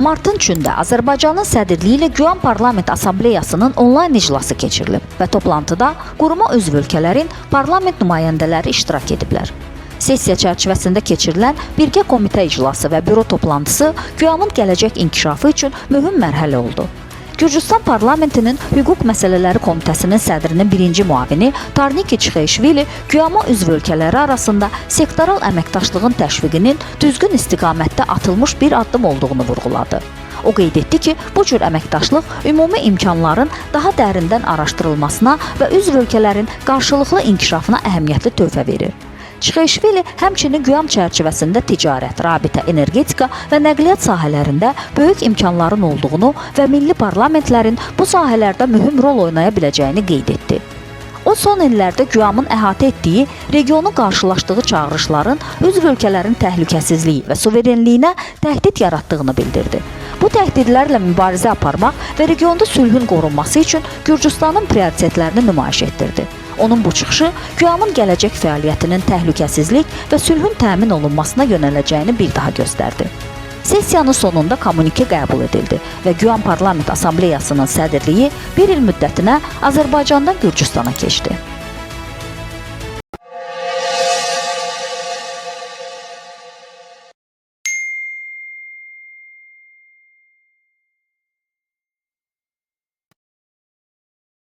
Martın 3-də Azərbaycanın sədrliyi ilə Güyan Parlament Assambleyasının onlayn iclası keçirilib və toplantıda quruma üzv ölkələrin parlament nümayəndələri iştirak ediblər. Sessiya çərçivəsində keçirilən birgə komitə iclası və büro toplantısı Güyanın gələcək inkişafı üçün mühüm mərhələ oldu. Gürcüstan Parlamentinin Hüquq Məsələləri Komitəsinin sədrinin birinci müavini Tarniki Çixeyşvili Güyama üzv ölkələri arasında sektoral əməkdaşlığın təşviqinin düzgün istiqamətdə atılmış bir addım olduğunu vurğuladı. O qeyd etdi ki, bu cür əməkdaşlıq ümumi imkanların daha dərindən araşdırılmasına və üzv ölkələrin qarşılıqlı inkişafına əhəmiyyətli töhfə verir. Çixeyşvili həmçinin Güyan çərçivəsində ticarət, rabitə, energetika və nəqliyyat sahələrində böyük imkanların olduğunu və milli parlamentlərin bu sahələrdə mühüm rol oynaya biləcəyini qeyd etdi. O, son illərdə Güyanın əhatə etdiyi regionun qarşılaşdığı çağırışların üzv ölkələrin təhlükəsizliyi və suverenliyinə təhdid yaratdığını bildirdi. Bu təhdidlərlə mübarizə aparmaq və regionda sülhün qorunması üçün Gürcüstanın prioritetlərini nümayiş etdirdi. Onun bu çıxışı Güyanın gələcək fəaliyyətinin təhlükəsizlik və sülhün təmin olunmasına yönələcəyini bir daha göstərdi. Sessiyanın sonunda kommunike qəbul edildi və Güyan Parlament Assambleyasının sədrliyi bir il müddətinə Azərbaycandan Gürcüstana keçdi.